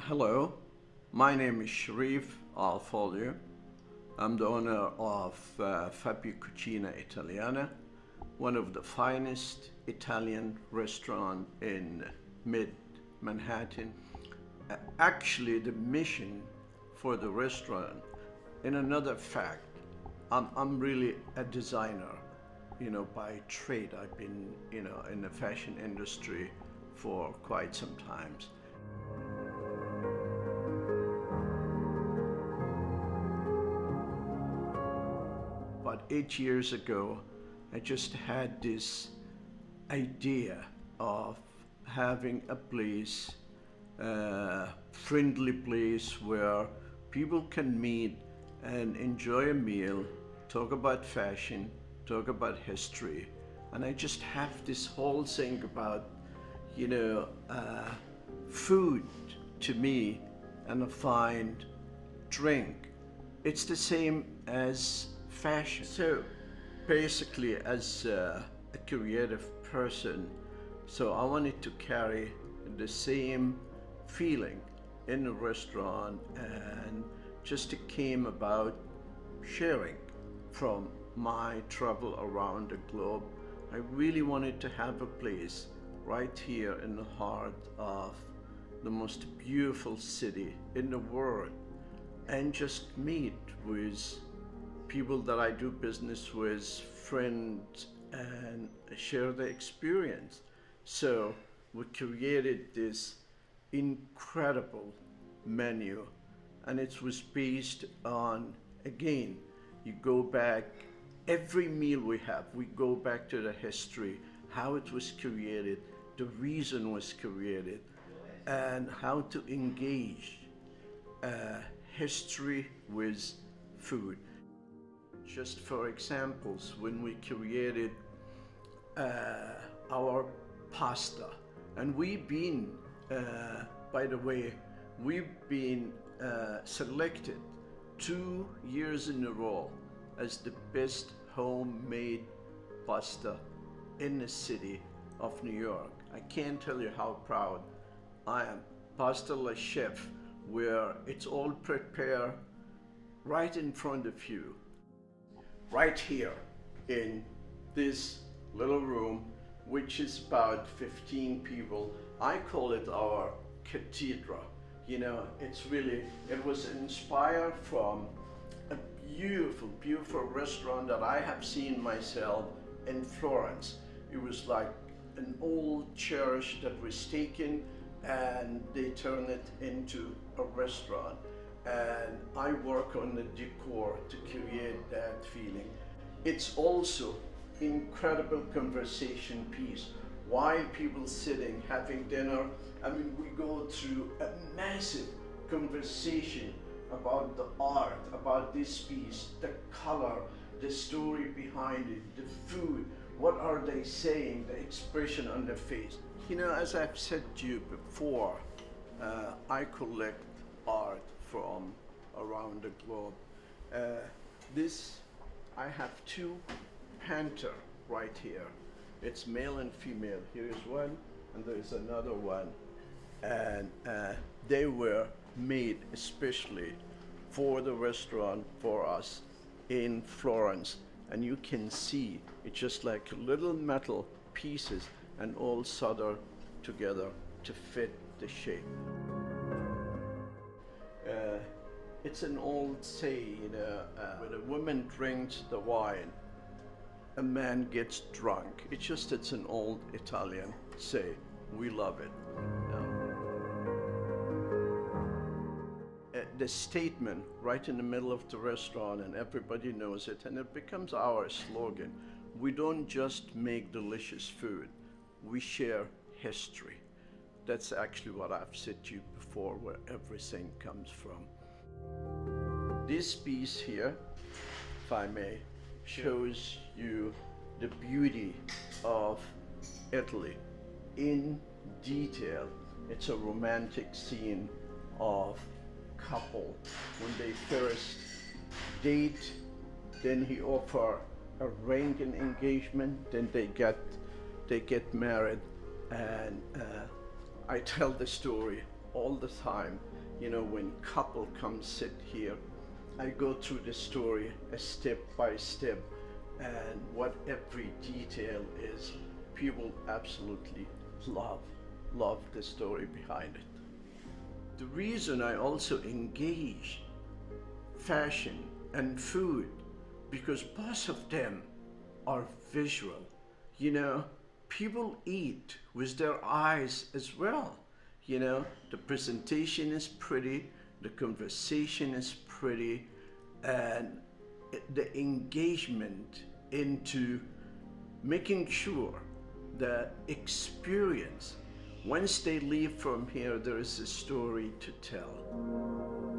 Hello, my name is Sharif Al-Folio. I'm the owner of Fabio Cucina Italiana, one of the finest Italian restaurants in mid-Manhattan. Actually, the mission for the restaurant, in another fact, I'm really a designer, by trade. I've been, in the fashion industry for quite some times. About 8 years ago, I just had this idea of having a place, a friendly place where people can meet and enjoy a meal, talk about fashion, talk about history. And I just have this whole thing about, you know, uh, food to me and a fine drink. It's the same as fashion. So basically, as a creative person, so I wanted to carry the same feeling in the restaurant, and just it came about sharing from my travel around the globe. I really wanted to have a place right here in the heart of the most beautiful city in the world, and just meet with people that I do business with, friends, and share the experience. So we created this incredible menu, and it was based on, again, you go back, every meal we have, we go back to the history, how it was created, the reason was created, and how to engage history with food. Just for examples, when we created our pasta, and we've been, by the way, we've been selected 2 years in a row as the best homemade pasta in the city of New York. I can't tell you how proud I am. Pasta La Chef, where it's all prepared right in front of you, right here in this little room, which is about 15 people. I call it our cathedral. It was inspired from a beautiful, beautiful restaurant that I have seen myself in Florence. It was like an old church that was taken and they turned it into a restaurant. And I work on the decor to create that feeling. It's also incredible conversation piece. While people sitting, having dinner, we go through a massive conversation about the art, about this piece, the color, the story behind it, the food, what are they saying, the expression on the face. As I've said to you before, I collect art from around the globe. I have two panther right here. It's male and female. Here is one, and there is another one. And they were made especially for the restaurant, for us in Florence. And you can see it's just like little metal pieces and all soldered together to fit the shape. It's an old saying, when a woman drinks the wine, a man gets drunk. It's an old Italian say. We love it. The statement right in the middle of the restaurant, and everybody knows it, and it becomes our slogan. We don't just make delicious food, we share history. That's actually what I've said to you before, where everything comes from. This piece here, if I may, shows you the beauty of Italy in detail. It's a romantic scene of couple when they first date, then he offer a ring and engagement, then they get married, and I tell the story all the time when couple come sit here, I go through the story a step by step, and what every detail is, people absolutely love the story behind it. The reason I also engage fashion and food, because both of them are visual. People eat with their eyes as well. The presentation is pretty, the conversation is pretty, and the engagement into making sure the experience, once they leave from here, there is a story to tell.